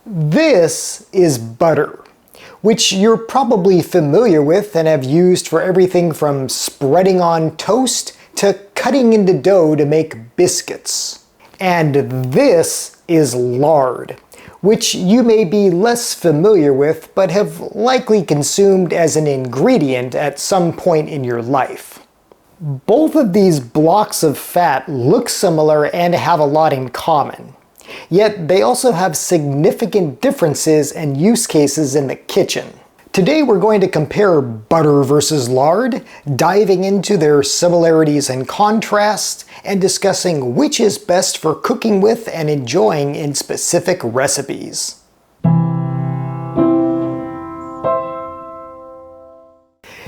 This is butter, which you're probably familiar with and have used for everything from spreading on toast to cutting into dough to make biscuits. And this is lard, which you may be less familiar with but have likely consumed as an ingredient at some point in your life. Both of these blocks of fat look similar and have a lot in common. Yet they also have significant differences and use cases in the kitchen. Today we're going to compare butter versus lard, diving into their similarities and contrasts, and discussing which is best for cooking with and enjoying in specific recipes.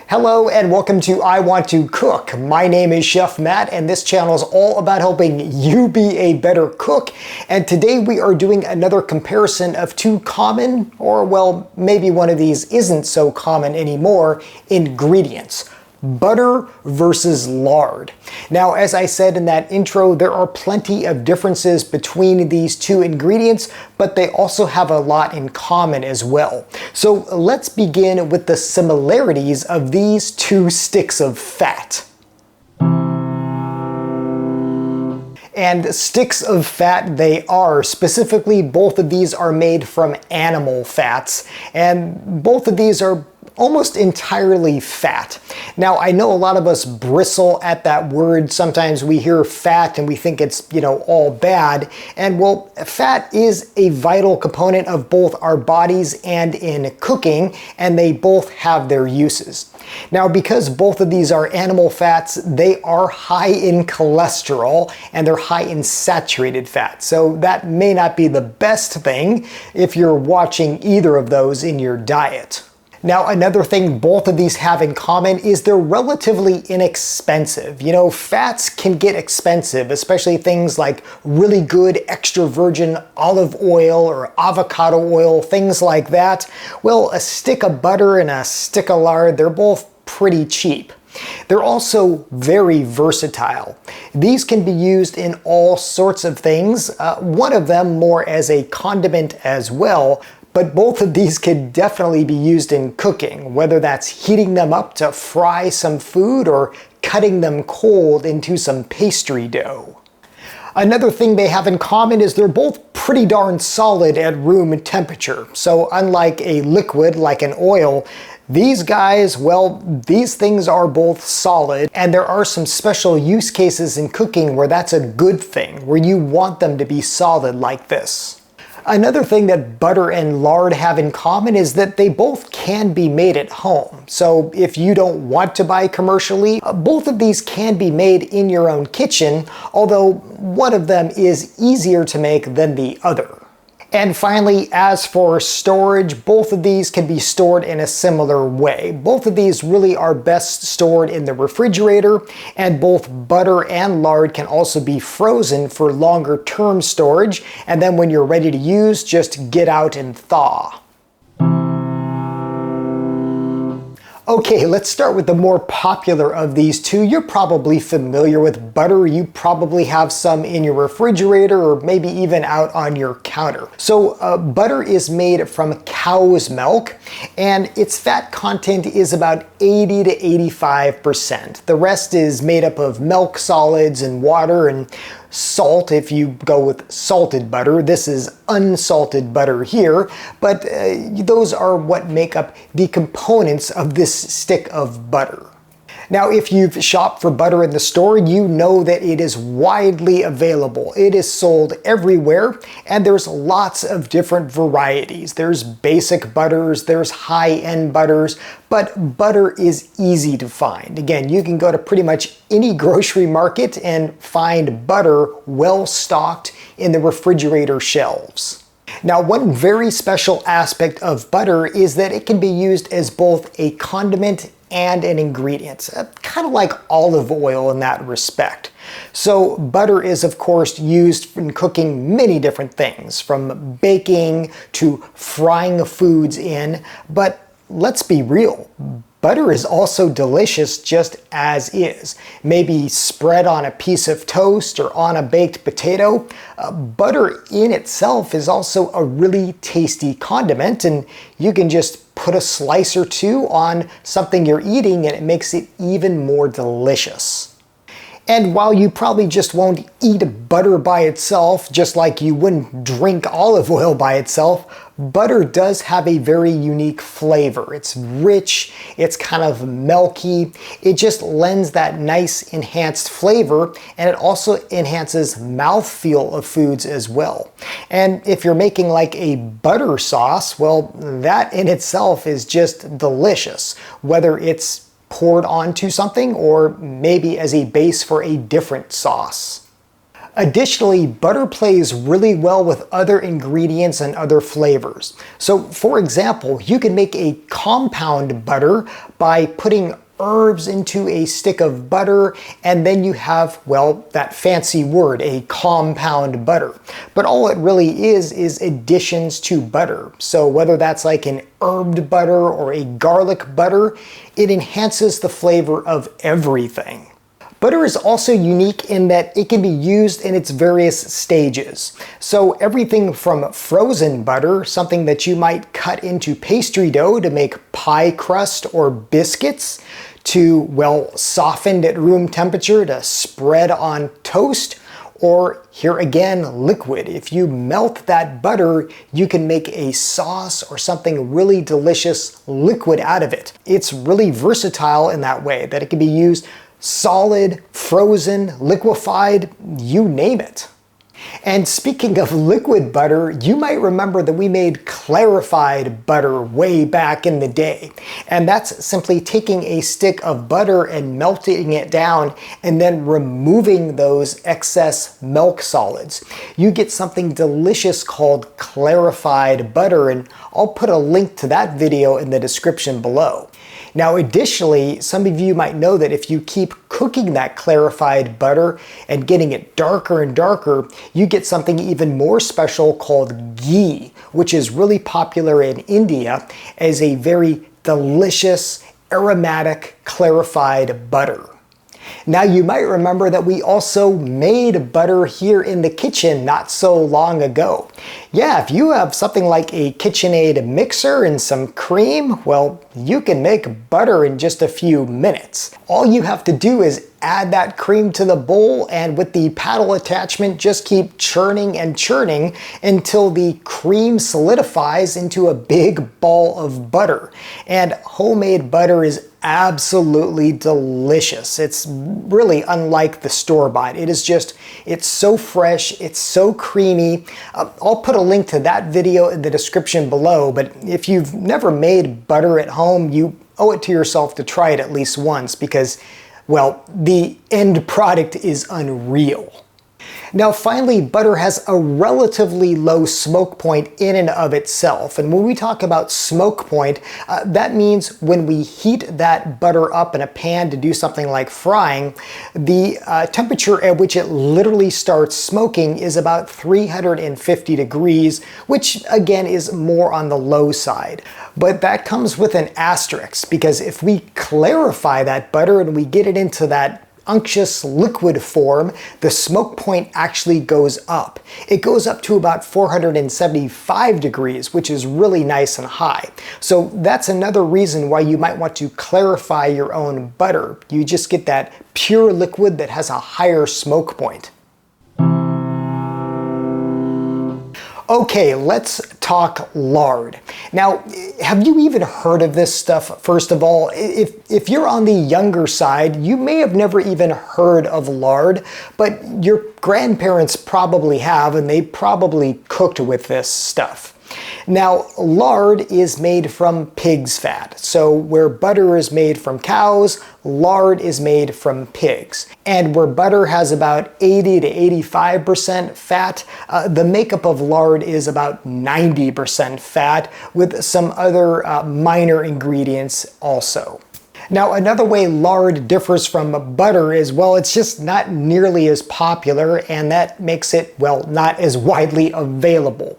Hello and welcome to I Want to Cook. My name is Chef Matt and this channel is all about helping you be a better cook. And today we are doing another comparison of two common, or well, maybe one of these isn't so common anymore, ingredients. Butter versus lard. Now, as I said in that intro, there are plenty of differences between these two ingredients, but they also have a lot in common as well. So let's begin with the similarities of these two sticks of fat. And sticks of fat they are. Specifically, both of these are made from animal fats, and both of these are almost entirely fat. Now, I know a lot of us bristle at that word. Sometimes we hear fat and we think it's, all bad. And well, fat is a vital component of both our bodies and in cooking, and they both have their uses. Now, because both of these are animal fats, they are high in cholesterol and they're high in saturated fat. So that may not be the best thing if you're watching either of those in your diet. Now, another thing both of these have in common is they're relatively inexpensive. Fats can get expensive, especially things like really good extra virgin olive oil or avocado oil, things like that. Well, a stick of butter and a stick of lard, they're both pretty cheap. They're also very versatile. These can be used in all sorts of things, one of them more as a condiment as well. But both of these could definitely be used in cooking, whether that's heating them up to fry some food or cutting them cold into some pastry dough. Another thing they have in common is they're both pretty darn solid at room temperature. So unlike a liquid like an oil, these guys, well, these things are both solid, and there are some special use cases in cooking where that's a good thing, where you want them to be solid like this. Another thing that butter and lard have in common is that they both can be made at home. So if you don't want to buy commercially, both of these can be made in your own kitchen, although one of them is easier to make than the other. And finally, as for storage, both of these can be stored in a similar way. Both of these really are best stored in the refrigerator, and both butter and lard can also be frozen for longer term storage, and then when you're ready to use, just get out and thaw. Okay, let's start with the more popular of these two. You're probably familiar with butter. You probably have some in your refrigerator or maybe even out on your counter. So butter is made from cow's milk, and its fat content is about 80 to 85%. The rest is made up of milk solids and water and salt if you go with salted butter. This is unsalted butter here, but those are what make up the components of this stick of butter. Now, if you've shopped for butter in the store, you know that it is widely available. It is sold everywhere, and there's lots of different varieties. There's basic butters, there's high-end butters, but butter is easy to find. Again, you can go to pretty much any grocery market and find butter well stocked in the refrigerator shelves. Now, one very special aspect of butter is that it can be used as both a condiment and an ingredient, kind of like olive oil in that respect. So butter is of course used in cooking many different things, from baking to frying foods in, but let's be real. butter is also delicious just as is. Maybe spread on a piece of toast or on a baked potato. Butter in itself is also a really tasty condiment, and you can just put a slice or two on something you're eating and it makes it even more delicious. And while you probably just won't eat butter by itself, just like you wouldn't drink olive oil by itself, butter does have a very unique flavor. It's rich, it's kind of milky, it just lends that nice enhanced flavor, and it also enhances mouthfeel of foods as well. And if you're making like a butter sauce, well, that in itself is just delicious, whether it's poured onto something or maybe as a base for a different sauce. Additionally, butter plays really well with other ingredients and other flavors. So for example, you can make a compound butter by putting herbs into a stick of butter, and then you have, well, that fancy word, a compound butter. But all it really is additions to butter. So whether that's like an herbed butter or a garlic butter, it enhances the flavor of everything. Butter is also unique in that it can be used in its various stages. So everything from frozen butter, something that you might cut into pastry dough to make pie crust or biscuits, to, well, softened at room temperature to spread on toast, or here again, liquid. If you melt that butter, you can make a sauce or something really delicious liquid out of it. It's really versatile in that way, that it can be used solid, frozen, liquefied, you name it. And speaking of liquid butter, you might remember that we made clarified butter way back in the day. And that's simply taking a stick of butter and melting it down and then removing those excess milk solids. You get something delicious called clarified butter, and I'll put a link to that video in the description below. Now additionally, some of you might know that if you keep cooking that clarified butter and getting it darker and darker, you get something even more special called ghee, which is really popular in India as a very delicious, aromatic, clarified butter. Now you might remember that we also made butter here in the kitchen not so long ago. Yeah, if you have something like a KitchenAid mixer and some cream, well, you can make butter in just a few minutes. All you have to do is add that cream to the bowl, and with the paddle attachment, just keep churning and churning until the cream solidifies into a big ball of butter. And homemade butter is absolutely delicious. It's really unlike the store-bought. It's so fresh, it's so creamy. I'll put a link to that video in the description below, but if you've never made butter at home, you owe it to yourself to try it at least once because, well, the end product is unreal. Now finally, butter has a relatively low smoke point in and of itself. And when we talk about smoke point, that means when we heat that butter up in a pan to do something like frying, the temperature at which it literally starts smoking is about 350 degrees, which again is more on the low side. But that comes with an asterisk, because if we clarify that butter and we get it into that unctuous liquid form, the smoke point actually goes up. It goes up to about 475 degrees, which is really nice and high. So that's another reason why you might want to clarify your own butter. You just get that pure liquid that has a higher smoke point. Okay, let's talk lard. Now, have you even heard of this stuff? First of all, if you're on the younger side, you may have never even heard of lard, but your grandparents probably have, and they probably cooked with this stuff. Now, lard is made from pig's fat. So where butter is made from cows, lard is made from pigs. And where butter has about 80 to 85% fat, the makeup of lard is about 90% fat with some other minor ingredients also. Now, another way lard differs from butter is, well, it's just not nearly as popular, and that makes it, well, not as widely available.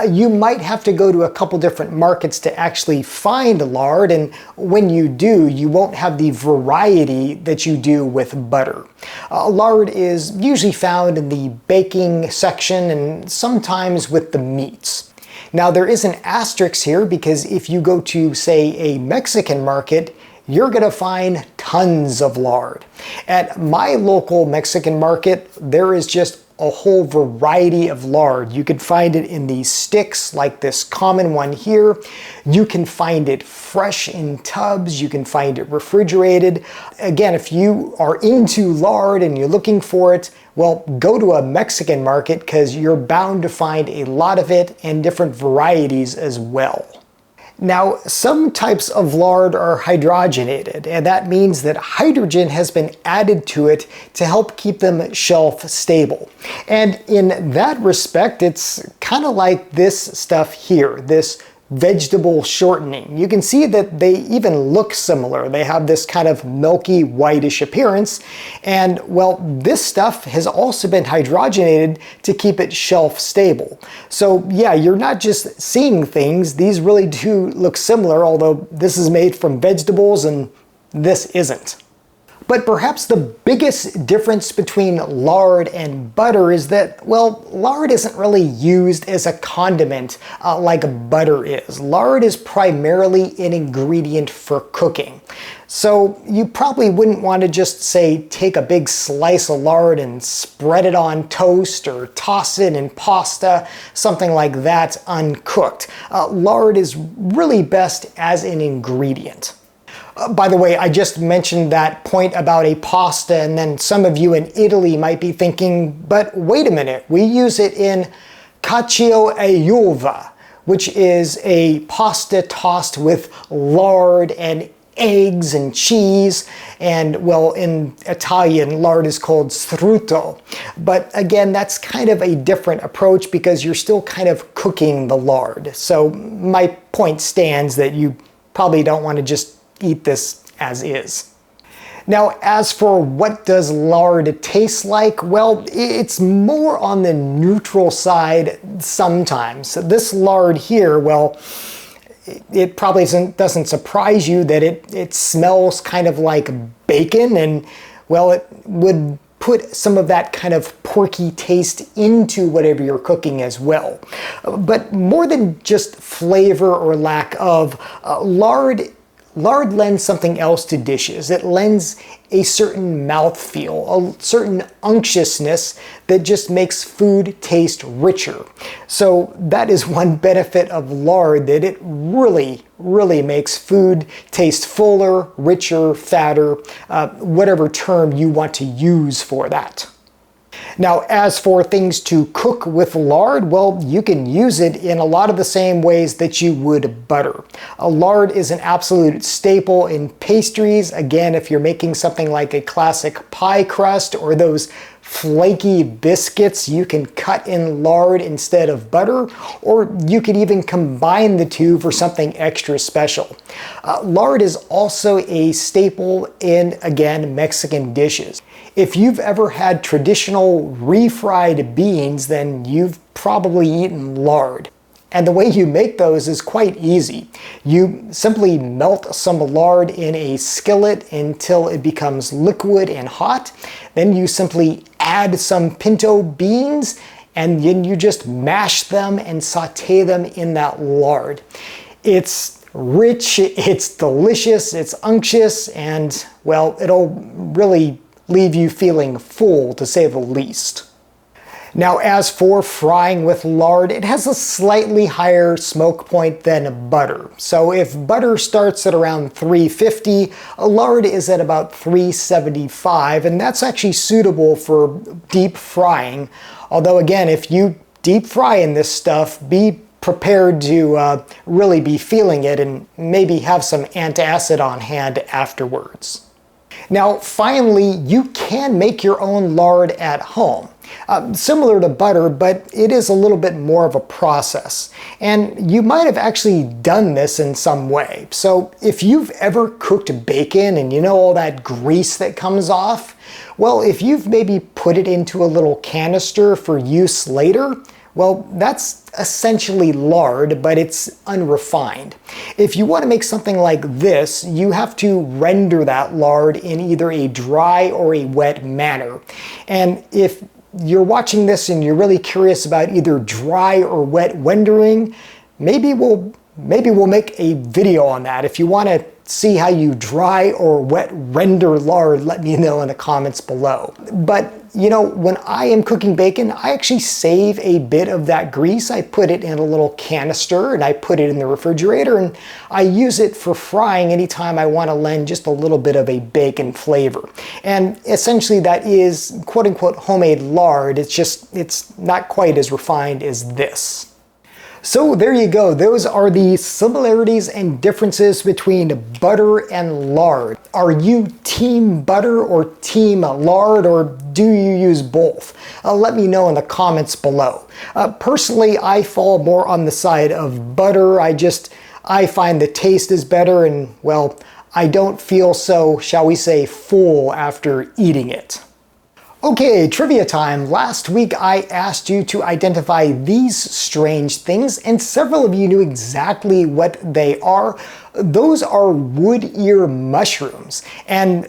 You might have to go to a couple different markets to actually find lard, and when you do, you won't have the variety that you do with butter. Lard is usually found in the baking section and sometimes with the meats. Now, there is an asterisk here because if you go to, say, a Mexican market, you're gonna find tons of lard. At my local Mexican market, there is just a whole variety of lard. You can find it in these sticks like this common one here. You can find it fresh in tubs. You can find it refrigerated. Again, if you are into lard and you're looking for it, well, go to a Mexican market because you're bound to find a lot of it and different varieties as well. Now, some types of lard are hydrogenated, and that means that hydrogen has been added to it to help keep them shelf stable. And in that respect, it's kind of like this stuff here, this vegetable shortening. You can see that they even look similar. They have this kind of milky whitish appearance. And well, this stuff has also been hydrogenated to keep it shelf stable. So yeah, you're not just seeing things. These really do look similar, although this is made from vegetables and this isn't. But perhaps the biggest difference between lard and butter is that, well, lard isn't really used as a condiment like butter is. Lard is primarily an ingredient for cooking. So you probably wouldn't want to just, say, take a big slice of lard and spread it on toast or toss it in pasta, something like that, uncooked. Lard is really best as an ingredient. By the way, I just mentioned that point about a pasta, and then some of you in Italy might be thinking, but wait a minute, we use it in cacio e uova, which is a pasta tossed with lard and eggs and cheese, and well, in Italian, lard is called strutto. But again, that's kind of a different approach because you're still kind of cooking the lard. So my point stands that you probably don't want to just eat this as is. Now, as for what does lard taste like, well, it's more on the neutral side sometimes. This lard here, well, it probably doesn't surprise you that it smells kind of like bacon, and well, it would put some of that kind of porky taste into whatever you're cooking as well. But more than just flavor or lack of, lard lends something else to dishes. It lends a certain mouthfeel, a certain unctuousness that just makes food taste richer. So that is one benefit of lard, that it really makes food taste fuller, richer, fatter, whatever term you want to use for that. Now, as for things to cook with lard, well, you can use it in a lot of the same ways that you would butter. Lard is an absolute staple in pastries. Again, if you're making something like a classic pie crust or those flaky biscuits, you can cut in lard instead of butter, or you could even combine the two for something extra special. Lard is also a staple in, again, Mexican dishes. If you've ever had traditional refried beans, then you've probably eaten lard. And the way you make those is quite easy. You simply melt some lard in a skillet until it becomes liquid and hot. Then you simply add some pinto beans, and then you just mash them and saute them in that lard. It's rich, it's delicious, it's unctuous, and well, it'll really leave you feeling full, to say the least. Now, as for frying with lard, it has a slightly higher smoke point than butter. So if butter starts at around 350, lard is at about 375, and that's actually suitable for deep frying. Although again, if you deep fry in this stuff, be prepared to really be feeling it and maybe have some antacid on hand afterwards. Now, finally, you can make your own lard at home. Similar to butter, but it is a little bit more of a process. And you might have actually done this in some way. So if you've ever cooked bacon and you know all that grease that comes off, well, if you've maybe put it into a little canister for use later, well, that's essentially lard, but it's unrefined. If you want to make something like this, you have to render that lard in either a dry or a wet manner. And if you're watching this and you're really curious about either dry or wet rendering, maybe we'll make a video on that. If you want to see how you dry or wet render lard, let me know in the comments below. But you know, when I am cooking bacon, I actually save a bit of that grease. I put it in a little canister and I put it in the refrigerator, and I use it for frying anytime I want to lend just a little bit of a bacon flavor. And essentially that is quote unquote homemade lard. It's not quite as refined as this. So there you go. Those are the similarities and differences between butter and lard. Are you team butter or team lard, or do you use both? Let me know in the comments below. Personally, I fall more on the side of butter. I find the taste is better, and well, I don't feel so, shall we say, full after eating it. Okay, trivia time. Last week I asked you to identify these strange things, and several of you knew exactly what they are. Those are wood ear mushrooms, and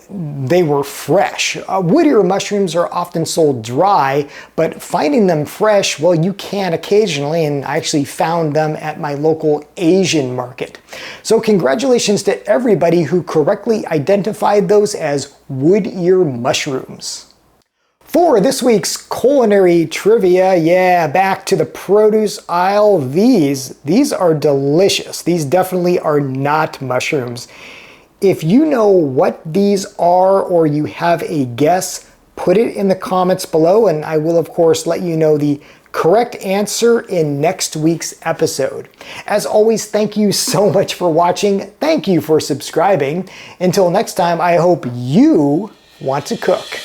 they were fresh. Wood ear mushrooms are often sold dry, but finding them fresh, well, you can occasionally, and I actually found them at my local Asian market. So congratulations to everybody who correctly identified those as wood ear mushrooms. For this week's culinary trivia, yeah, back to the produce aisle. These are delicious. These definitely are not mushrooms. If you know what these are or you have a guess, put it in the comments below, and I will of course let you know the correct answer in next week's episode. As always, thank you so much for watching. Thank you for subscribing. Until next time, I hope you want to cook.